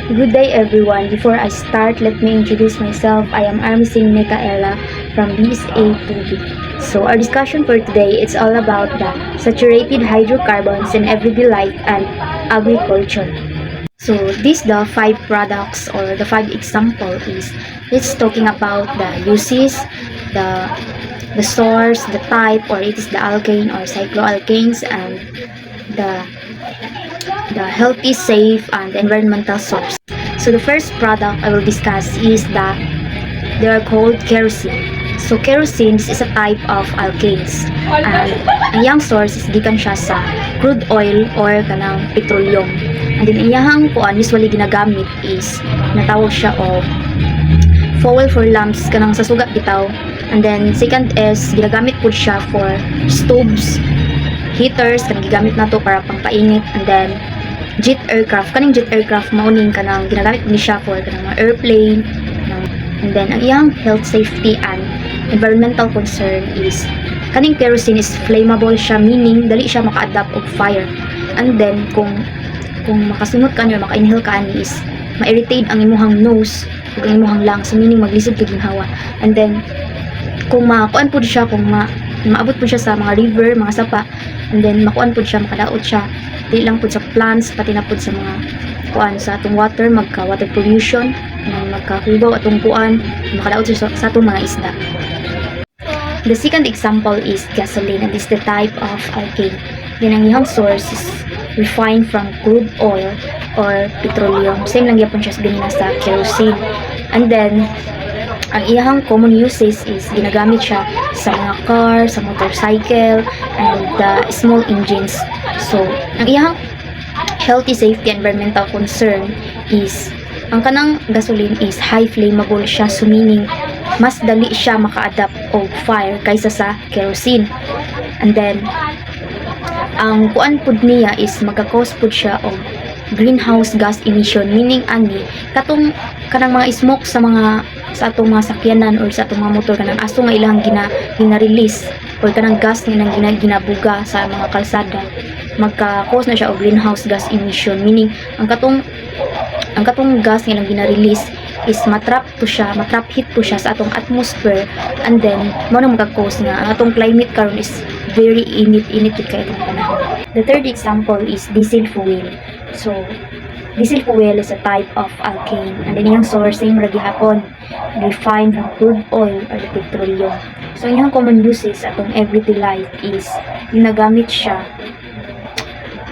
Good day everyone. Before I start, let me introduce myself. I am Armising Micaela from BSA 2B. So our discussion for today is all about the saturated hydrocarbons in everyday life and agriculture. So these the five products or the five example is it's talking about the uses, the the source, the type, or it is the alkane or cycloalkanes, and the healthy, safe, and environmental source. So the first product I will discuss is they are called kerosene. So kerosene is a type of alkanes, and ang iyang source is gikan siya sa crude oil or kanang petroleum. And then iyang kuan usually ginagamit is natawag siya og fuel for lamps kanang sa sugat bitaw. And then second is ginagamit pud siya for stoves, heaters kanang gigamit nato para pangpainit. And then jet aircraft, kaning jet aircraft mauning kanang ginagamit ni siya for kanang mga airplane. And then ang iyang health, safety, and environmental concern is kaning kerosene is flammable siya, meaning dali siya maka-adapt og fire. And then kung makasunod ka niyo, maka-inhale ka ani is ma-irritate ang imuhang nose ug ang imuhang lungs, so meaning maglisod kag ginhawa. And then kung makuan pud siya, kung maabot pud siya sa mga river, mga sapa, and then makuan pud siya, makadaot siya dili lang pud sa plants, pati na pud sa mga kuan sa atong water, magka water pollution, magkakubaw atong kuan, makadaot siya sa atong mga isda. The second example is gasoline, and this is the type of alkane. Then ang iyang source is refined from crude oil or petroleum. Same lang yapon siya sa ganina sa kerosene. And then ang iyang common uses is ginagamit siya sa mga car, sa motorcycle, and small engines. So ang iyang healthy, safety, environmental concern is ang kanang gasoline is high flammable siya, so meaning mas dali siya maka-adapt og fire kaysa sa kerosene. And then ang kuan pud niya is magka-cause pud siya og greenhouse gas emission, meaning ani katong kanang mga smoke sa atong mga sakyanan or sa atong mga motor, kanang aso nga ilang gina-release or kanang gas nga ginabuga sa mga kalsada, magka-cause na siya og greenhouse gas emission, meaning ang katong gas nga ilang gina-release is matrap heat po siya sa atong atmosphere. And then mo na magka-cause nga ang atong climate karon is very init kay itong panahon. The third example is diesel fuel. So diesel fuel is a type of alkane, and then iyang source same ra gihapon, refined from crude oil or the petroleum. So iyang common uses atong everyday life is ginagamit siya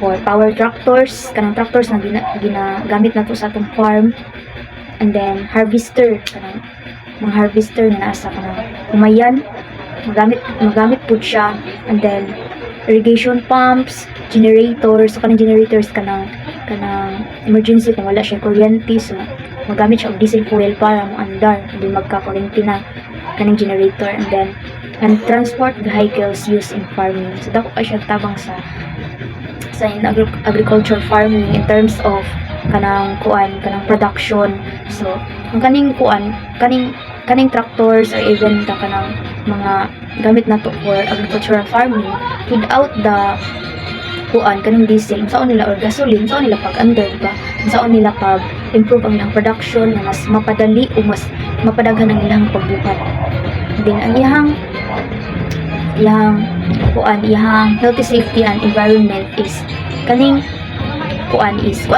for power tractors, kanang tractors na ginagamit nato sa atong farm. And then harvester, kanang mga harvester na nasa kanang humayan, magamit pud siya. And then irrigation pumps, generators, so kanang generators kanang emergency kung wala siya kuryente, so magamit siya og diesel fuel para moandar, hindi magka-kuryente na kanang generator. And then transport vehicles used in farming, so dako pa siya tabang sa agriculture farming in terms of kanang production. So ang kaning tractors or even the kanang mga gamit nato for agricultural farming, without the kanang diesel, saan nila or gasoline, saan nila pag-under, diba? Saan nila pag-improve ang ilang production na mas mapadali o mas mapadaghan ang ilang pagbuhat. Then ang iyang healthy, safety, and environment is kaning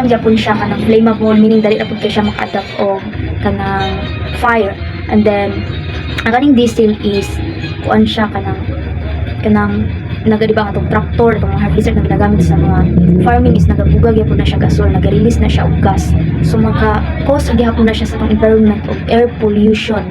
Japon siya kanang flammable, meaning dali na pud kay siya maka-adapt og kanang fire. And then ang kaning diesel is siya kanang nagadiba atong tractor, itong mga harvester na ginagamit sa mga farming is nagabugag yapon na siya gasol, naga-release na siya og gas. So maka-cause gyapon na siya sa atong environment of air pollution,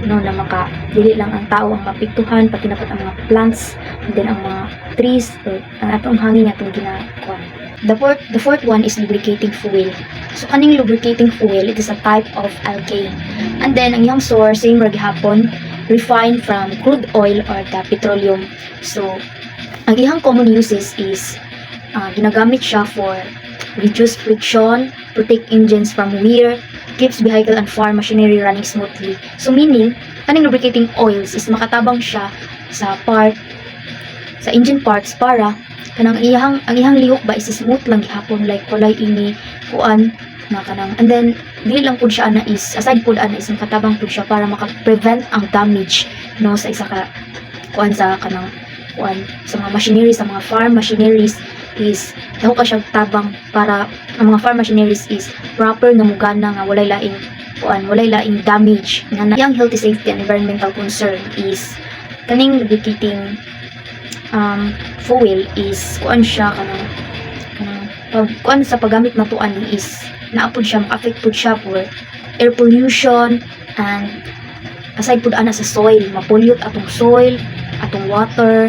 no, na dili lang ang tao ang mapiktuhan, pati na ang mga plants, and then ang mga trees, or ang atong hangin atong ginakuan. The fourth one is lubricating fuel. So kaning lubricating fuel, it is a type of alkane. And then ang iyang source same ra gihapon, refined from crude oil or the petroleum. So ang iyang common uses is ginagamit siya for reduce friction, protect engines from wear, keeps vehicle and farm machinery running smoothly. So meaning kaning lubricating oils is makatabang siya sa engine parts para kanang ang iyang lihok ba is smooth lang gihapon, like walay ini na kanang, and then dili lang pud siya ana is aside pud ana is makatabang pud siya para maka-prevent ang damage no sa isa ka kuan sa kanang kuan sa mga machinery, sa mga farm machineries is daw ka siya tabang para ang mga farm machineries is proper nga mugana nga walay laing damage nga yang healthy, safety and environmental concern is kaning lubricating fuel is kuan siya kanang pag kuan sa paggamit natuan is naapod siya ma-affect pud siya for air pollution, and aside pud ana sa soil, ma-pollute atong soil, atong water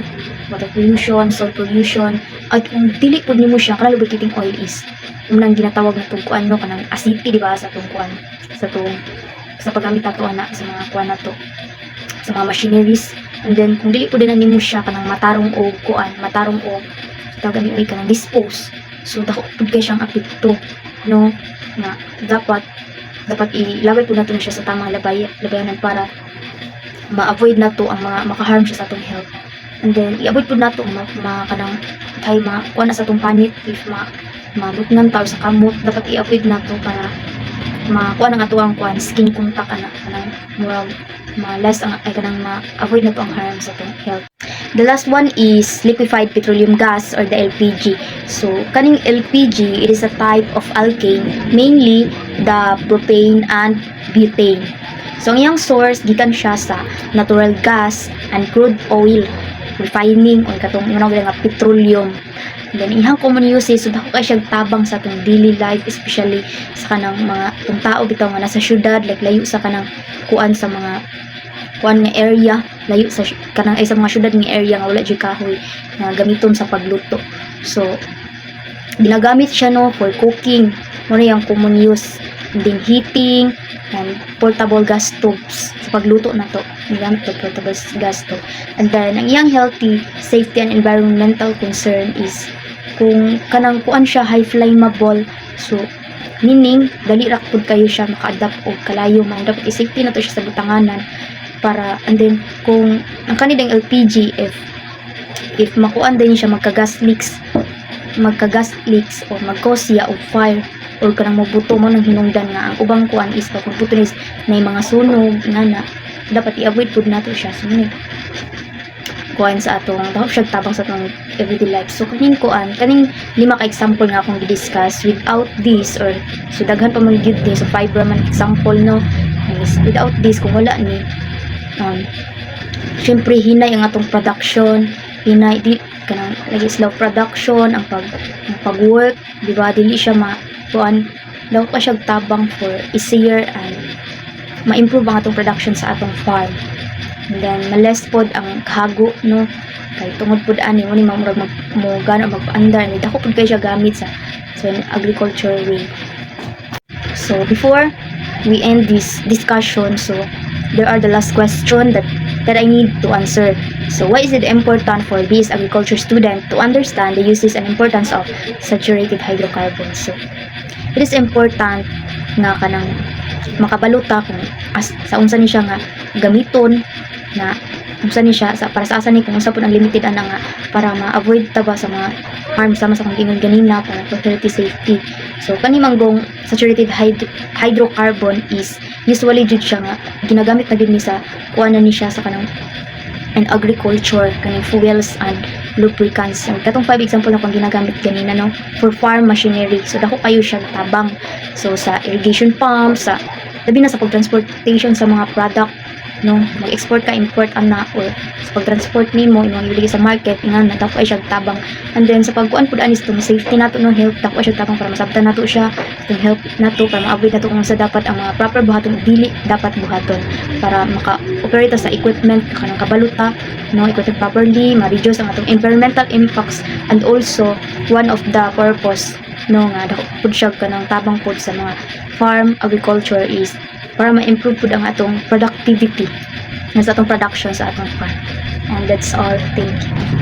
pollution, soil pollution. At kung dili pud nimo siya, kanang lubricating oil is unang ginatawag na tong kuan no kanang acidity, di ba, sa tong kuan sa paggamit nato ana sa mga kuan nato sa mga machineries. And then kung dili pud na nimo siya kanang matarong og tawag ni kanang dispose, so dako pud kay siyang apekto no nga dapat ilagay po natin siya sa tamang labayanan para ma-avoid nato ang mga makaharm siya sa atong health. And then i-avoid po nato kanang kay kuha na sa atong panit if mabutnan tayo sa kamot, dapat i-avoid nato para makuha ng ato ang skin contact kanang murag ma-less ang kanang ma-avoid nato ang harm sa atong health. The last one is liquefied petroleum gas or the LPG. So, kaning LPG, it is a type of alkane, mainly the propane and butane. So, ang iyang source, gikan siya sa natural gas and crude oil refining o katong nga petroleum. Then, iyang common uses, so dako kay siyang tabang sa atong daily life, especially sa kanang mga itong tao bitaw nga nasa syudad, like layo sa kanang kuan sa mga kuan nga area, layo sa kanang ay sa mga syudad nga area nga wala jud kahoy nga gamiton sa pagluto. So ginagamit siya no for cooking, mo na yung common use, and then heating and portable gas stoves sa pagluto na to, ginagamit to portable gas stove. And then ang iyang healthy, safety and environmental concern is kung kanang kuan siya high flammable, so meaning dali ra pud kayo siya maka-adapt og kalayo man, dapat i-safety na to siya sa butanganan para. And then kung ang kanidang LPG, if makuan din siya magka-gas leaks o mag-cause siya og fire or kanang mabuto mo nang hinungdan nga ang ubang kuan is pag mabuto is na mga sunog nga dapat i-avoid pud nato siya. So kuan sa atong dapat siya tabang sa atong everyday life. So kaning lima ka example nga akong i-discuss, without this or so daghan pa man gyud so 5 raman example no, without this kung wala ni syempre hinay ang atong production, hinay di kanang lagi slow production ang pag-work, di ba, dili siya kuan daw pa siya tabang for easier and ma-improve ang atong production sa atong farm. And then ma-less pod ang kahago no, kay tungod pod ani mo ni mamurag mo gana magpaandar ni dako pod kay siya gamit sa agriculture way. So before we end this discussion, so there are the last question that I need to answer. So why is it important for BS agriculture student to understand the uses and importance of saturated hydrocarbons? So it is important nga kanang makabaluta kung sa unsa ni siya nga gamiton, na unsa ni siya para sa asa ni, kung unsa pud ang limited ana nga para ma-avoid ta ba sa mga harm sama sa kung ingon ganina para for healthy safety. So kani manggong saturated hydrocarbon is usually jud siya nga ginagamit na din ni sa kuana ni siya sa kanang and agriculture, kaning fuels and lubricants. So katong 5 example na kung ginagamit ganina no for farm machinery. So dako kayo siya tabang. So sa irrigation pumps, sa labi na sa pagtransportation sa mga product no, mag-export ka, import ana, or sa pag-transport nimo imong ibili sa market nga na dako ay siya tabang. And then sa pagkuan pud anis to safety nato no, health dako ay siya tabang para masabtan nato siya, itong health nato para ma-avoid nato kung sa dapat ang mga proper buhaton dili dapat buhaton para maka-operate sa equipment kanang kabaluta no, equipment properly, ma-reduce ang atong environmental impacts, and also one of the purpose no nga dako pud siya kanang tabang pud sa mga farm agriculture is para ma-improve pud ang atong productivity sa atong production sa atong farm. And that's all. Thank you.